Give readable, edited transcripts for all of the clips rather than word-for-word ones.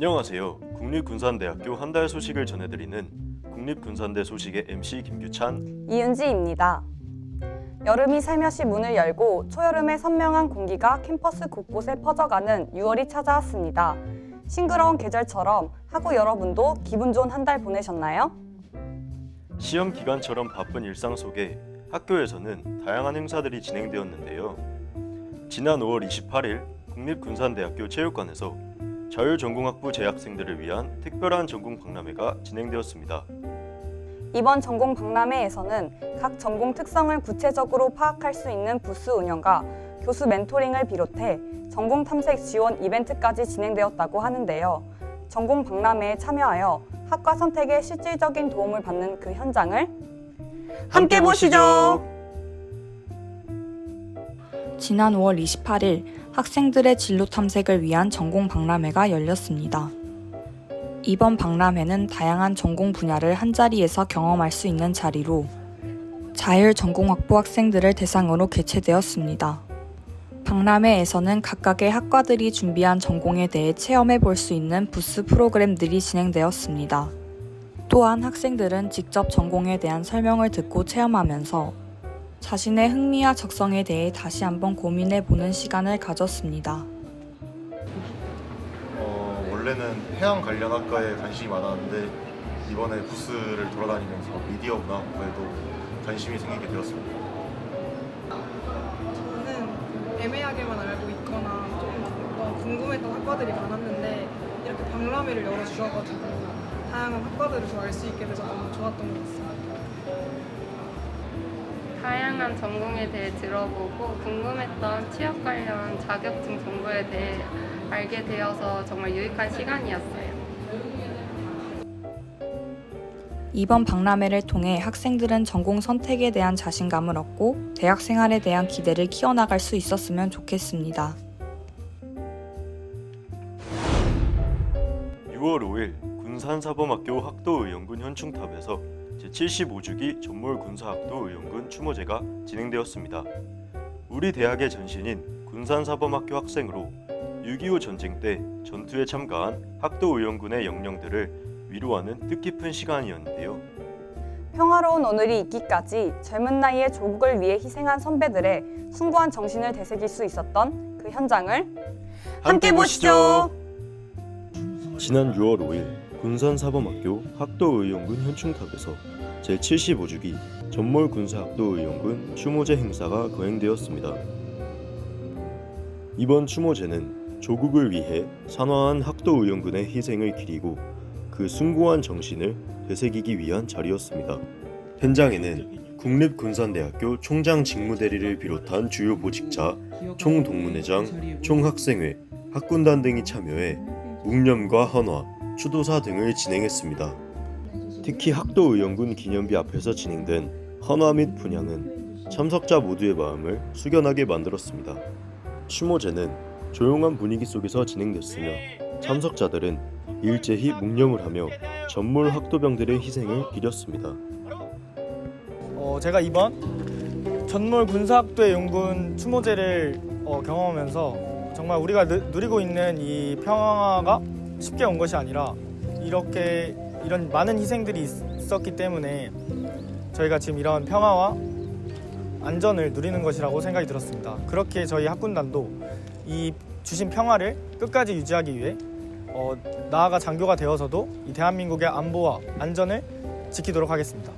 안녕하세요. 국립군산대학교 한 달 소식을 전해드리는 국립군산대 소식의 MC 김규찬, 이은지입니다. 여름이 살며시 문을 열고 초여름의 선명한 공기가 캠퍼스 곳곳에 퍼져가는 6월이 찾아왔습니다. 싱그러운 계절처럼 학우 여러분도 기분 좋은 한 달 보내셨나요? 시험 기간처럼 바쁜 일상 속에 학교에서는 다양한 행사들이 진행되었는데요. 지난 5월 28일 국립군산대학교 체육관에서 자율전공학부 재학생들을 위한 특별한 전공 박람회가 진행되었습니다. 이번 전공 박람회에서는 각 전공 특성을 구체적으로 파악할 수 있는 부스 운영과 교수 멘토링을 비롯해 전공 탐색 지원 이벤트까지 진행되었다고 하는데요. 전공 박람회에 참여하여 학과 선택에 실질적인 도움을 받는 그 현장을 함께 보시죠. 지난 5월 28일 학생들의 진로 탐색을 위한 전공 박람회가 열렸습니다. 이번 박람회는 다양한 전공 분야를 한자리에서 경험할 수 있는 자리로 자율전공학부 학생들을 대상으로 개최되었습니다. 박람회에서는 각각의 학과들이 준비한 전공에 대해 체험해 볼 수 있는 부스 프로그램들이 진행되었습니다. 또한 학생들은 직접 전공에 대한 설명을 듣고 체험하면서 자신의 흥미와 적성에 대해 다시 한번 고민해 보는 시간을 가졌습니다. 원래는 해양 관련 학과에 관심이 많았는데 이번에 부스를 돌아다니면서 미디어 문화학부에도 관심이 생기게 되었습니다. 저는 애매하게만 알고 있거나 조금 궁금했던 학과들이 많았는데 이렇게 박람회를 열어주셔가지고 다양한 학과들을 좀 알 수 있게 돼서 너무 좋았던 것 같습니다. 다양한 전공에 대해 들어보고 궁금했던 취업 관련 자격증 정보에 대해 알게 되어서 정말 유익한 시간이었어요. 이번 박람회를 통해 학생들은 전공 선택에 대한 자신감을 얻고 대학 생활에 대한 기대를 키워나갈 수 있었으면 좋겠습니다. 6월 5일 군산사범학교 학도의용군 현충탑에서 제75주기 전몰군사학도의용군 추모제가 진행되었습니다. 우리 대학의 전신인 군산사범학교 학생으로 6.25 전쟁 때 전투에 참가한 학도의용군의 영령들을 위로하는 뜻깊은 시간이었는데요. 평화로운 오늘이 있기까지 젊은 나이에 조국을 위해 희생한 선배들의 숭고한 정신을 되새길 수 있었던 그 현장을 함께 보시죠. 지난 6월 5일 군산사범학교 학도의용군 현충탑에서 제75주기 전몰군사학도의용군 추모제 행사가 거행되었습니다. 이번 추모제는 조국을 위해 산화한 학도의용군의 희생을 기리고 그 숭고한 정신을 되새기기 위한 자리였습니다. 현장에는 국립군산대학교 총장 직무대리를 비롯한 주요 보직자, 총동문회장, 총학생회, 학군단 등이 참여해 묵념과 헌화, 추도사 등을 진행했습니다. 특히 학도의용군 기념비 앞에서 진행된 헌화 및 분향은 참석자 모두의 마음을 숙연하게 만들었습니다. 추모제는 조용한 분위기 속에서 진행됐으며 참석자들은 일제히 묵념을 하며 전몰 학도병들의 희생을 기렸습니다. 제가 이번 전몰 군사학도의 용군 추모제를 경험하면서 정말 우리가 누리고 있는 이 평화가 쉽게 온 것이 아니라 이런 많은 희생들이 있었기 때문에 저희가 지금 이런 평화와 안전을 누리는 것이라고 생각이 들었습니다. 그렇게 저희 학군단도 이 주신 평화를 끝까지 유지하기 위해 나아가 장교가 되어서도 이 대한민국의 안보와 안전을 지키도록 하겠습니다.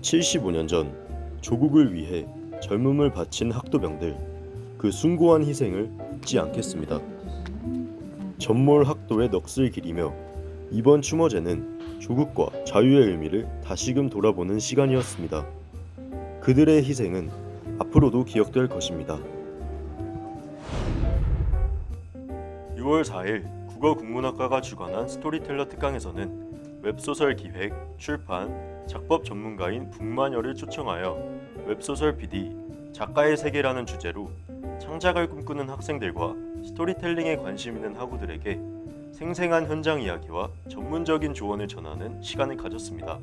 75년 전 조국을 위해 젊음을 바친 학도병들, 그 숭고한 희생을 잊지 않겠습니다. 전몰 학도의 넋을 기리며 이번 추모제는 조국과 자유의 의미를 다시금 돌아보는 시간이었습니다. 그들의 희생은 앞으로도 기억될 것입니다. 6월 4일 국어국문학과가 주관한 스토리텔러 특강에서는 웹소설 기획, 출판, 작법 전문가인 북마녀를 초청하여 웹소설 PD, 작가의 세계라는 주제로 창작을 꿈꾸는 학생들과 스토리텔링에 관심 있는 학우들에게 생생한 현장 이야기와 전문적인 조언을 전하는 시간을 가졌습니다.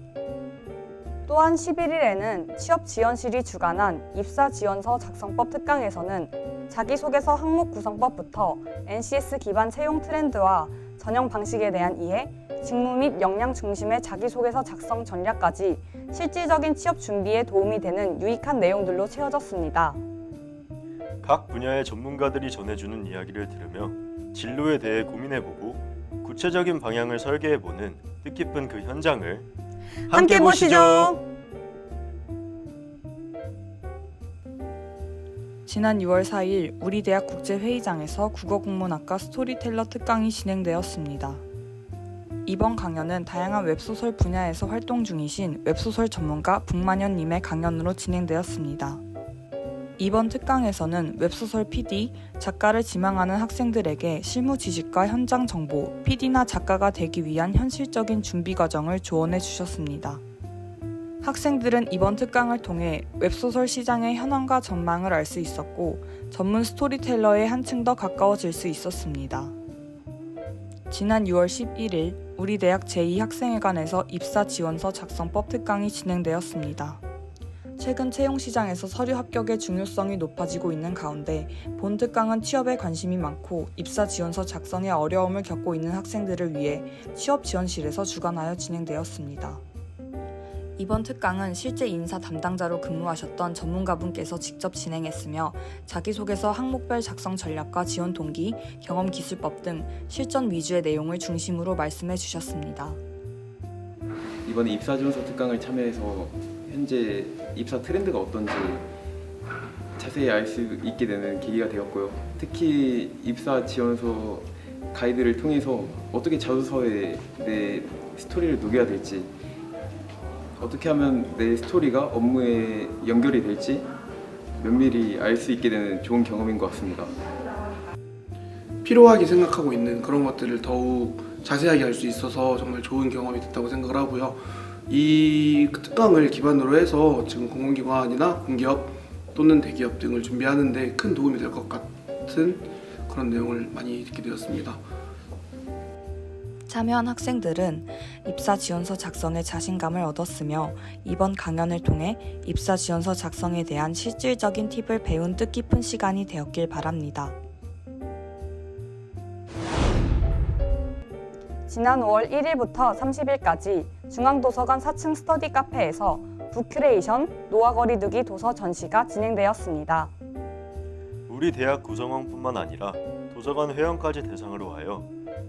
또한 11일에는 취업지원실이 주관한 입사지원서 작성법 특강에서는 자기소개서 항목 구성법부터 NCS 기반 채용 트렌드와 전형 방식에 대한 이해, 직무 및 역량 중심의 자기소개서 작성 전략까지 실질적인 취업 준비에 도움이 되는 유익한 내용들로 채워졌습니다. 각 분야의 전문가들이 전해주는 이야기를 들으며 진로에 대해 고민해보고 구체적인 방향을 설계해보는 뜻깊은 그 현장을 함께 보시죠. 지난 6월 4일 우리 대학 국제회의장에서 국어국문학과 스토리텔러 특강이 진행되었습니다. 이번 강연은 다양한 웹소설 분야에서 활동 중이신 웹소설 전문가 북만현님의 강연으로 진행되었습니다. 이번 특강에서는 웹소설 PD, 작가를 지망하는 학생들에게 실무 지식과 현장 정보, PD나 작가가 되기 위한 현실적인 준비 과정을 조언해 주셨습니다. 학생들은 이번 특강을 통해 웹소설 시장의 현황과 전망을 알 수 있었고 전문 스토리텔러에 한층 더 가까워질 수 있었습니다. 지난 6월 11일 우리 대학 제2학생회관에서 입사 지원서 작성법 특강이 진행되었습니다. 최근 채용 시장에서 서류 합격의 중요성이 높아지고 있는 가운데 본 특강은 취업에 관심이 많고 입사 지원서 작성에 어려움을 겪고 있는 학생들을 위해 취업 지원실에서 주관하여 진행되었습니다. 이번 특강은 실제 인사 담당자로 근무하셨던 전문가분께서 직접 진행했으며 자기소개서 항목별 작성 전략과 지원 동기, 경험 기술법 등 실전 위주의 내용을 중심으로 말씀해 주셨습니다. 이번에 입사지원서 특강을 참여해서 현재 입사 트렌드가 어떤지 자세히 알 수 있게 되는 계기가 되었고요. 특히 입사 지원서 가이드를 통해서 어떻게 자소서에 내 스토리를 녹여야 될지, 어떻게 하면 내 스토리가 업무에 연결이 될지 면밀히 알 수 있게 되는 좋은 경험인 것 같습니다. 필요하게 생각하고 있는 그런 것들을 더욱 자세하게 알 수 있어서 정말 좋은 경험이 됐다고 생각을 하고요. 이 특강을 기반으로 해서 지금 공공기관이나 공기업 또는 대기업 등을 준비하는 데 큰 도움이 될 것 같은 그런 내용을 많이 듣게 되었습니다. 참여한 학생들은 입사 지원서 작성에 자신감을 얻었으며 이번 강연을 통해 입사 지원서 작성에 대한 실질적인 팁을 배운 뜻깊은 시간이 되었길 바랍니다. 지난 5월 1일부터 30일까지 중앙도서관 4층 스터디 카페에서 북큐레이션 노화 거리두기 도서 전시가 진행되었습니다. 우리 대학 구성원뿐만 아니라 도서관 회원까지 대상으로 하여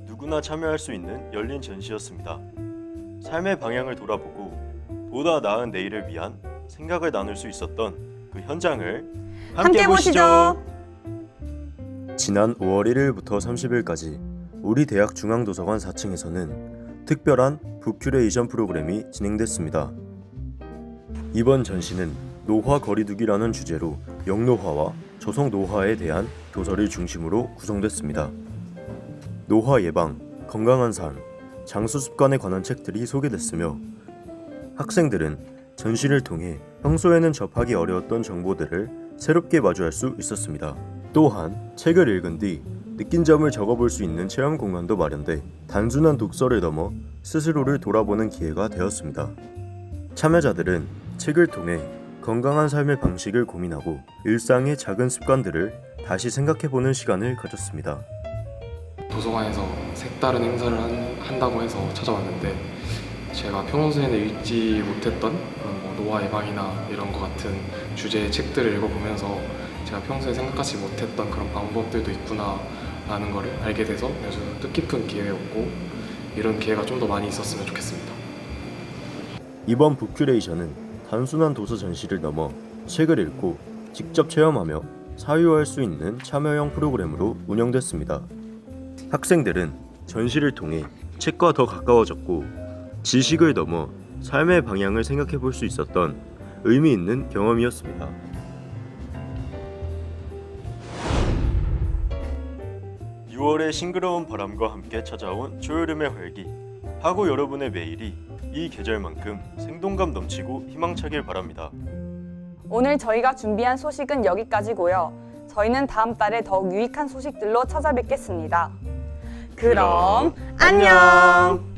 누구나 참여할 수 있는 열린 전시였습니다. 삶의 방향을 돌아보고 보다 나은 내일을 위한 생각을 나눌 수 있었던 그 현장을 함께 보시죠. 지난 5월 1일부터 30일까지 우리 대학 중앙도서관 4층에서는 특별한 북큐레이션 프로그램이 진행됐습니다. 이번 전시는 노화 거리두기라는 주제로 역노화와 저속 노화에 대한 도서를 중심으로 구성됐습니다. 노화 예방, 건강한 삶, 장수 습관에 관한 책들이 소개됐으며 학생들은 전시를 통해 평소에는 접하기 어려웠던 정보들을 새롭게 마주할 수 있었습니다. 또한 책을 읽은 뒤 느낀 점을 적어볼 수 있는 체험 공간도 마련돼 단순한 독서를 넘어 스스로를 돌아보는 기회가 되었습니다. 참여자들은 책을 통해 건강한 삶의 방식을 고민하고 일상의 작은 습관들을 다시 생각해보는 시간을 가졌습니다. 도서관에서 색다른 행사를 한다고 해서 찾아왔는데 제가 평소에는 읽지 못했던 노화 예방이나 이런 것 같은 주제의 책들을 읽어보면서 제가 평소에 생각하지 못했던 그런 방법들도 있구나 라는 거를 알게 돼서 아주 뜻깊은 기회였고 이런 기회가 좀 더 많이 있었으면 좋겠습니다. 이번 북큐레이션은 단순한 도서 전시를 넘어 책을 읽고 직접 체험하며 사유할 수 있는 참여형 프로그램으로 운영됐습니다. 학생들은 전시를 통해 책과 더 가까워졌고 지식을 넘어 삶의 방향을 생각해 볼 수 있었던 의미 있는 경험이었습니다. 6월의 싱그러운 바람과 함께 찾아온 초여름의 활기. 하고 여러분의 매일이 이 계절만큼 생동감 넘치고 희망차길 바랍니다. 오늘 저희가 준비한 소식은 여기까지고요. 저희는 다음 달에 더욱 유익한 소식들로 찾아뵙겠습니다. 그럼 안녕!